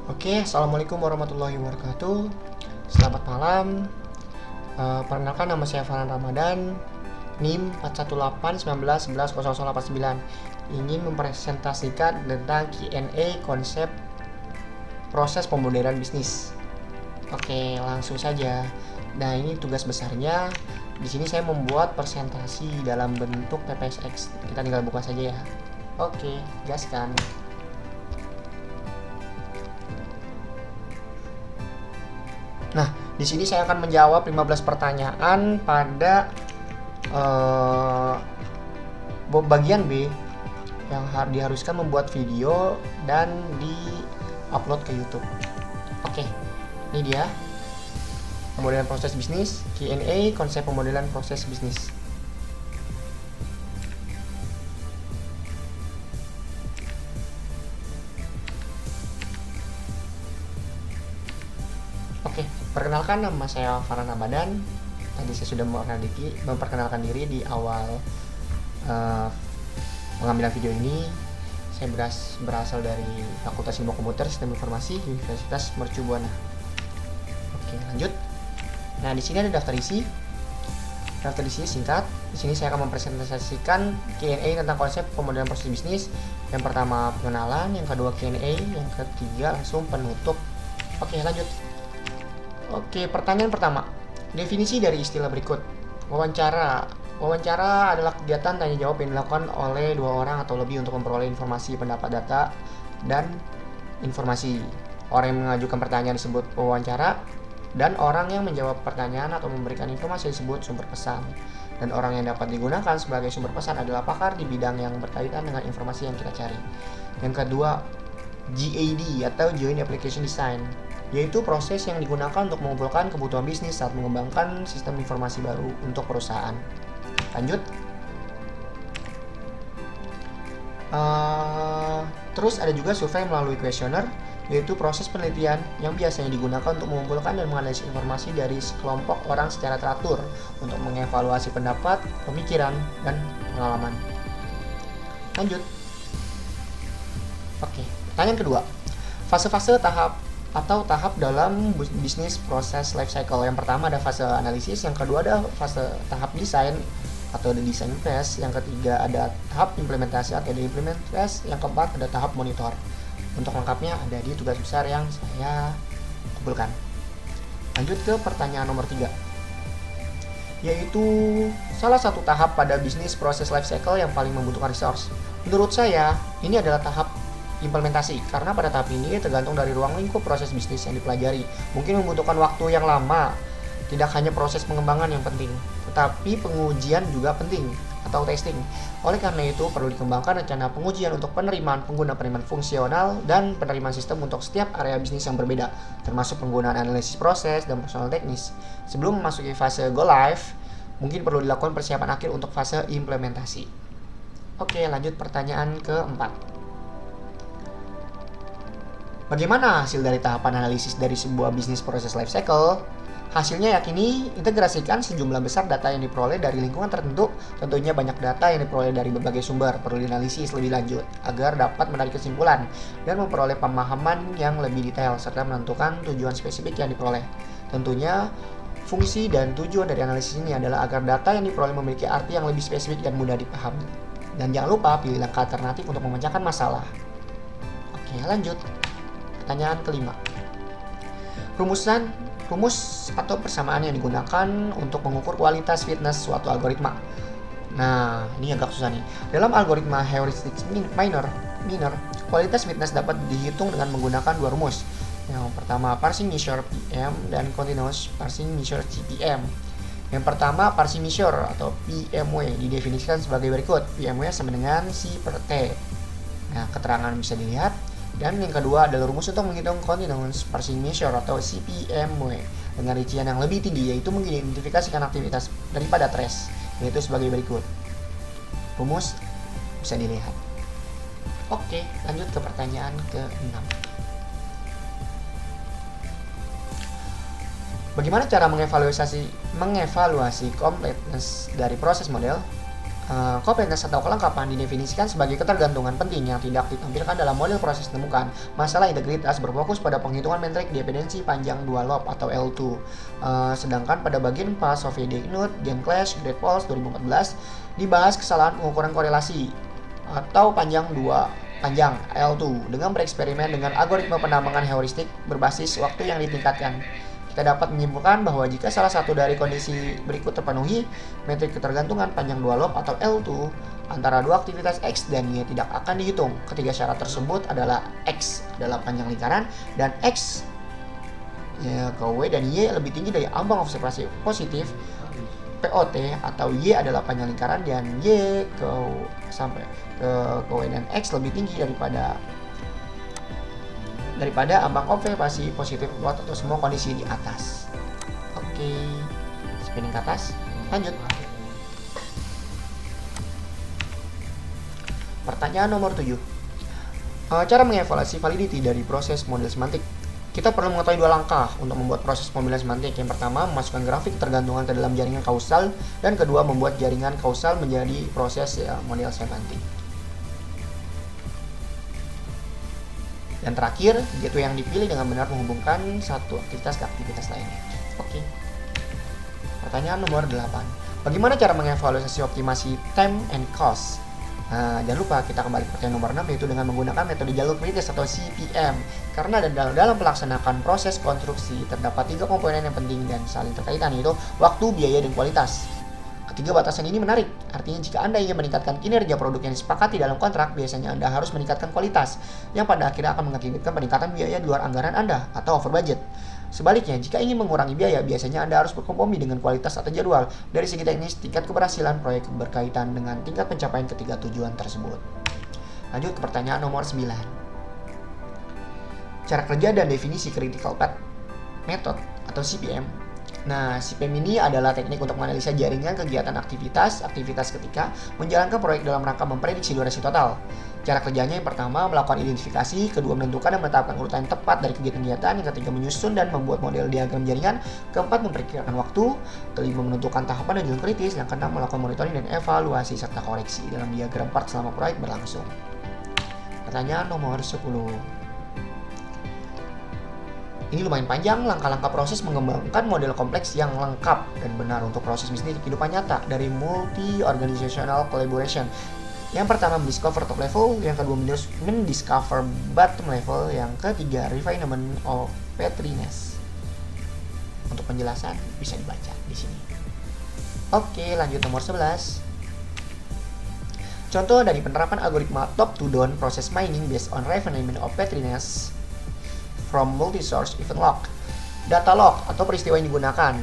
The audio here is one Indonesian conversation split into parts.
Oke, assalamualaikum warahmatullahi wabarakatuh. Selamat malam. Perkenalkan, nama saya Farhan Ramadan, NIM 41819110089. Ingin mempresentasikan tentang Q&A konsep proses pemodern bisnis. Oke, langsung saja. Nah, ini tugas besarnya. Di sini saya membuat presentasi dalam bentuk PPSX. Kita tinggal buka saja ya. Oke, gaskan. Nah, di sini saya akan menjawab 15 pertanyaan pada bagian B yang diharuskan membuat video dan di-upload ke YouTube. Oke, ini dia. Pemodelan proses bisnis, Q&A, konsep pemodelan proses bisnis. Oke, perkenalkan, nama saya Farhan Ramadan. Tadi saya sudah memperkenalkan diri di awal pengambilan video ini. Saya berasal dari Fakultas Ilmu Komputer Sistem Informasi Universitas Mercu Buana. Oke, lanjut. Nah, di sini ada daftar isi. Daftar isi singkat. Di sini saya akan mempresentasikan Q&A tentang konsep pemodelan proses bisnis. Yang pertama pengenalan, yang kedua Q&A, yang ketiga langsung penutup. Oke, lanjut. Oke, pertanyaan pertama. Definisi dari istilah berikut. Wawancara. Wawancara adalah kegiatan tanya jawab yang dilakukan oleh dua orang atau lebih untuk memperoleh informasi, pendapat, data, dan informasi. Orang yang mengajukan pertanyaan disebut pewawancara, dan orang yang menjawab pertanyaan atau memberikan informasi disebut sumber pesan. Dan orang yang dapat digunakan sebagai sumber pesan adalah pakar di bidang yang berkaitan dengan informasi yang kita cari. Yang kedua, JAD atau Joint Application Design, yaitu proses yang digunakan untuk mengumpulkan kebutuhan bisnis saat mengembangkan sistem informasi baru untuk perusahaan. Lanjut. Terus ada juga survei melalui kuesioner, yaitu proses penelitian yang biasanya digunakan untuk mengumpulkan dan menganalisis informasi dari sekelompok orang secara teratur untuk mengevaluasi pendapat, pemikiran, dan pengalaman. Lanjut. Oke, pertanyaan kedua. Fase-fase tahap dalam bisnis proses life cycle. Yang pertama ada fase analisis, yang kedua ada fase tahap desain atau the design phase, yang ketiga ada tahap implementasi atau the implement phase, yang keempat ada tahap monitor. Untuk lengkapnya ada di tugas besar yang saya kumpulkan. Lanjut ke pertanyaan nomor 3, yaitu salah satu tahap pada bisnis proses life cycle yang paling membutuhkan resource. Menurut saya, ini adalah tahap implementasi, karena pada tahap ini tergantung dari ruang lingkup proses bisnis yang dipelajari. Mungkin membutuhkan waktu yang lama. Tidak hanya proses pengembangan yang penting, tetapi pengujian juga penting atau testing. Oleh karena itu, perlu dikembangkan rencana pengujian untuk penerimaan fungsional dan penerimaan sistem untuk setiap area bisnis yang berbeda, termasuk penggunaan analisis proses dan personal teknis. Sebelum memasuki fase go live, mungkin perlu dilakukan persiapan akhir untuk fase implementasi. Oke, lanjut pertanyaan keempat. Bagaimana hasil dari tahapan analisis dari sebuah bisnis proses life cycle? Hasilnya yakini integrasikan sejumlah besar data yang diperoleh dari lingkungan tertentu. Tentunya banyak data yang diperoleh dari berbagai sumber perlu dianalisis lebih lanjut agar dapat menarik kesimpulan dan memperoleh pemahaman yang lebih detail serta menentukan tujuan spesifik yang diperoleh. Tentunya fungsi dan tujuan dari analisis ini adalah agar data yang diperoleh memiliki arti yang lebih spesifik dan mudah dipahami. Dan jangan lupa pilih langkah alternatif untuk memecahkan masalah. Oke, lanjut. Pertanyaan kelima. Rumus atau persamaan yang digunakan untuk mengukur kualitas fitness suatu algoritma. Nah, ini agak susah nih. Dalam algoritma heuristic minor, kualitas fitness dapat dihitung dengan menggunakan dua rumus. Yang pertama parsing measure PM dan continuous parsing measure CPM. Yang pertama parsing measure atau PMW didefinisikan sebagai berikut. PMW sama dengan C per T. Nah, keterangan bisa dilihat. Dan yang kedua adalah rumus untuk menghitung continuous parsing measure atau CPMW dengan rincian yang lebih tinggi, yaitu mengidentifikasikan aktivitas daripada trace, yaitu sebagai berikut. Rumus bisa dilihat. Oke, lanjut ke pertanyaan ke-6. Bagaimana cara mengevaluasi completeness dari proses model? Completeness atau kelengkapan didefinisikan sebagai ketergantungan penting yang tidak ditampilkan dalam model proses temukan. Masalah integritas berfokus pada penghitungan metrik dependensi panjang 2 loop atau L2. Sedangkan pada bagian 4, Sophie Knut, Gen Clash, Great Falls 2014 dibahas kesalahan pengukuran korelasi atau panjang L2 dengan bereksperimen dengan algoritma penambangan heuristik berbasis waktu yang ditingkatkan. Kita dapat menyimpulkan bahwa jika salah satu dari kondisi berikut terpenuhi, metrik ketergantungan panjang 2 loop atau L2 antara dua aktivitas X dan Y tidak akan dihitung. Ketiga syarat tersebut adalah X adalah panjang lingkaran dan X ya, ke W dan Y lebih tinggi dari ambang observasi positif POT, atau Y adalah panjang lingkaran dan Y sampai ke W dan X lebih tinggi daripada ambang observasi positif plot atau semua kondisi di atas. Oke, spinning ke atas, lanjut. Pertanyaan nomor 7. Cara mengevaluasi validity dari proses model semantik. Kita perlu mengetahui 2 langkah untuk membuat proses pemilihan semantik. Yang pertama, memasukkan grafik ketergantungan ke dalam jaringan kausal, dan kedua, membuat jaringan kausal menjadi proses model semantik. Dan terakhir, gateway yang dipilih dengan benar menghubungkan satu aktivitas ke aktivitas lainnya. Oke. Pertanyaan nomor 8. Bagaimana cara mengevaluasi optimasi time and cost? Jangan lupa kita kembali ke pertanyaan nomor 6, yaitu dengan menggunakan metode jalur kritis atau CPM. Karena dalam pelaksanakan proses konstruksi terdapat 3 komponen yang penting dan saling terkaitan, yaitu waktu, biaya, dan kualitas. Ketiga batasan ini menarik, artinya jika Anda ingin meningkatkan kinerja produk yang disepakati dalam kontrak, biasanya Anda harus meningkatkan kualitas, yang pada akhirnya akan mengakibatkan peningkatan biaya di luar anggaran Anda atau over budget. Sebaliknya, jika ingin mengurangi biaya, biasanya Anda harus berkompromi dengan kualitas atau jadwal. Dari segi teknis, tingkat keberhasilan proyek berkaitan dengan tingkat pencapaian ketiga tujuan tersebut. Lanjut ke pertanyaan nomor 9. Cara kerja dan definisi critical path method atau CPM. Nah, CPM ini adalah teknik untuk menganalisa jaringan kegiatan aktivitas ketika menjalankan proyek dalam rangka memprediksi durasi total. Cara kerjanya yang pertama, melakukan identifikasi, kedua, menentukan dan menetapkan urutan yang tepat dari kegiatan-kegiatan, yang ketiga, menyusun dan membuat model diagram jaringan, keempat, memperkirakan waktu, kelima, menentukan tahapan dan jalan kritis, yang keenam, melakukan monitoring dan evaluasi serta koreksi dalam diagram part selama proyek berlangsung. Pertanyaan nomor 10. Ini lumayan panjang, langkah-langkah proses mengembangkan model kompleks yang lengkap dan benar untuk proses bisnis kehidupan nyata dari multi-organizational collaboration. Yang pertama, mendiscover top level, yang kedua, mendiscover bottom level, yang ketiga, refinement of petriness. Untuk penjelasan bisa dibaca di sini. Oke, lanjut nomor 11. Contoh dari penerapan algoritma top-to-down proses mining based on refinement of petriness from multi-source event log. Data log atau peristiwa yang digunakan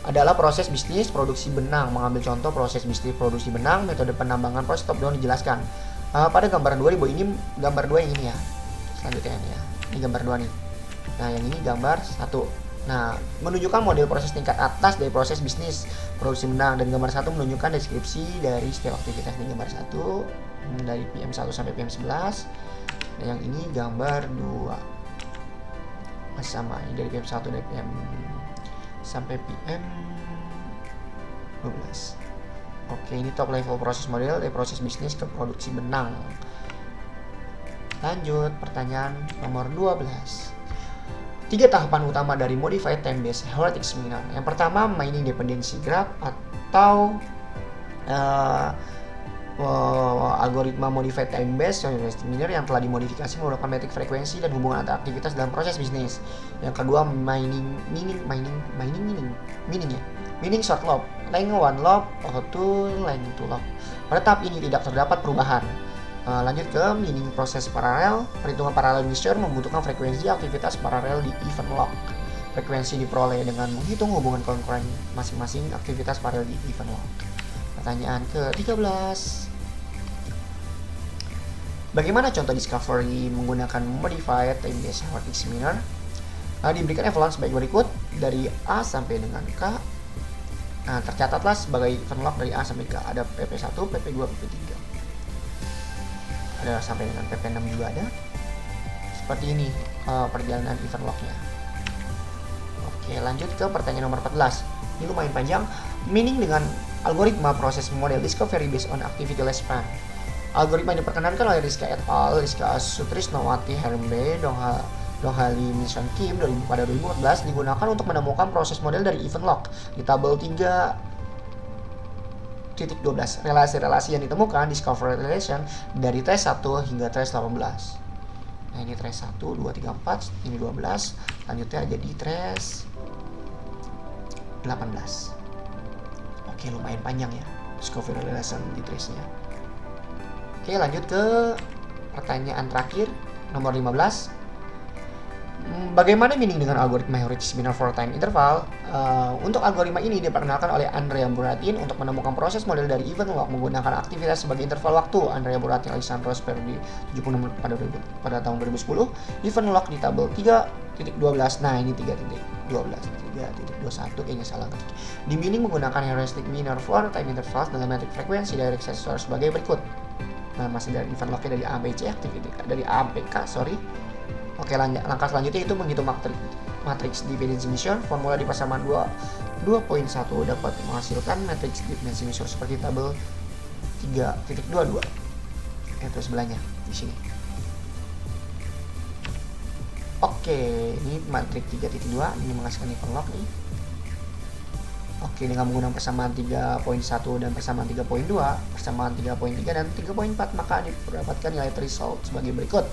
adalah proses bisnis produksi benang. Mengambil contoh proses bisnis produksi benang, metode penambangan proses top down dijelaskan. Pada gambar 2 ini gambar 2 yang ini ya. Selanjutnya ini ya. Ini gambar 2 nih. Nah, yang ini gambar 1. Nah, menunjukkan model proses tingkat atas dari proses bisnis produksi benang, dan gambar 1 menunjukkan deskripsi dari setiap aktivitas. Ini gambar 1 dari PM1 sampai PM11. Dan yang ini gambar 2. Masih sama, ini dari PM1 dari PM sampai PM12. Oke, ini top level proses model dari proses bisnis ke produksi benang. Lanjut, pertanyaan nomor 12. 3 tahapan utama dari modified time based heuristic seminar. Yang pertama, mining dependency graph atau algoritma modified time based seminar yang telah dimodifikasi menggunakan metrik frekuensi dan hubungan antar aktivitas dalam proses bisnis. Yang kedua, mining short loop, length 1 loop atau length 2 loop. Pada tahap ini tidak terdapat perubahan. Lanjut ke mining proses paralel. Perhitungan paralel mixture membutuhkan frekuensi aktivitas paralel di event log. Frekuensi diperoleh dengan menghitung hubungan konkuren masing-masing aktivitas paralel di event log. Pertanyaan ke-13. Bagaimana contoh discovery menggunakan modified time based heuristic seminar? Diberikan evaluasi sebagai berikut dari A sampai dengan K. Tercatatlah sebagai event log dari A sampai K. Ada PP1, PP2, PP3. Ada sampai dengan PP6 juga ada. Seperti ini perjalanan event lognya. Oke, lanjut ke pertanyaan nomor 14. Ini lumayan panjang. Meaning dengan algoritma proses model discovery based on activity lifespan. Algoritma yang diperkenankan oleh Rizka et al., Rizka Sutrisnowati Hermbe, Donghali Mission Kim pada 2014 digunakan untuk menemukan proses model dari event log di tabel 3.12. Relasi-relasi yang ditemukan, discovery relation, dari trace 1 hingga trace 18. Nah ini trace 1, 2, 3, 4, ini 12, lanjutnya jadi trace 18. Oke, lumayan panjang ya discovery relation di trace-nya. Oke, lanjut ke pertanyaan terakhir, nomor 15. Bagaimana meaning dengan algoritma heuristic binary for time interval? Untuk algoritma ini diperkenalkan oleh Andrea Buratin untuk menemukan proses model dari event log menggunakan aktivitas sebagai interval waktu. Andrea Buratin, Alessandro Sperdi 76 pada tahun 2010. Event log di tabel 3.12. Nah, ini 3.12, 3.21 kayaknya salah. Di meaning menggunakan heuristic binary for time intervals dengan metrik frekuensi direct successor sebagai berikut. Nah, masih dari event lognya dari A, B, C activity dari A, B, K, sorry. Oke, langkah selanjutnya itu menghitung matriks dependency measure. Formula di persamaan 2.1 dapat menghasilkan matriks dependency measure seperti tabel 3.22. Itu sebelahnya di sini. Oke, ini matriks 3.2 ini menghasilkan event log nih. Oke, dengan menggunakan persamaan 3.1 dan persamaan 3.2, persamaan 3.3 dan 3.4, maka didapatkan nilai threshold sebagai berikut.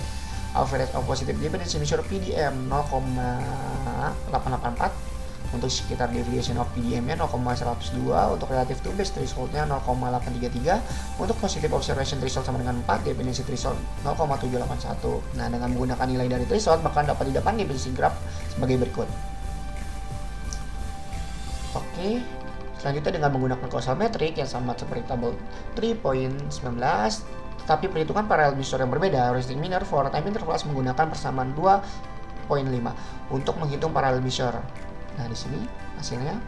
Average of positive dependency measure PDM 0,884, untuk sekitar deviation of PDM-nya 0,102, untuk relative to base threshold-nya 0,833, untuk positive observation threshold sama dengan 4, dependency threshold 0,781. Nah, dengan menggunakan nilai dari threshold maka dapat didapatkan dependency graph sebagai berikut. Oke, selanjutnya dengan menggunakan causal metric yang sama seperti tabel 3.19, tapi perhitungan parallel measure yang berbeda. Heuristic binary for time intervals menggunakan persamaan 2.5 untuk menghitung parallel measure. Nah, di sini hasilnya.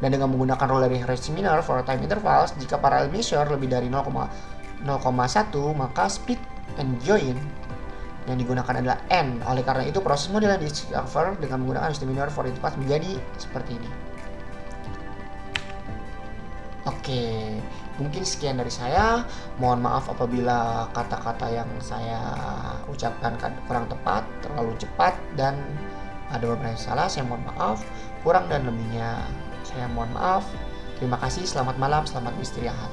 Dan dengan menggunakan rule dari heuristic binary for time intervals, jika parallel measure lebih dari 0,1, maka split and join yang digunakan adalah n. Oleh karena itu, proses model yang discover dengan menggunakan heuristic binary for intervals menjadi seperti ini. Oke, mungkin sekian dari saya. Mohon maaf apabila kata-kata yang saya ucapkan kurang tepat, terlalu cepat, dan ada beberapa yang salah. Saya mohon maaf. Kurang dan lebihnya saya mohon maaf. Terima kasih, selamat malam, selamat beristirahat.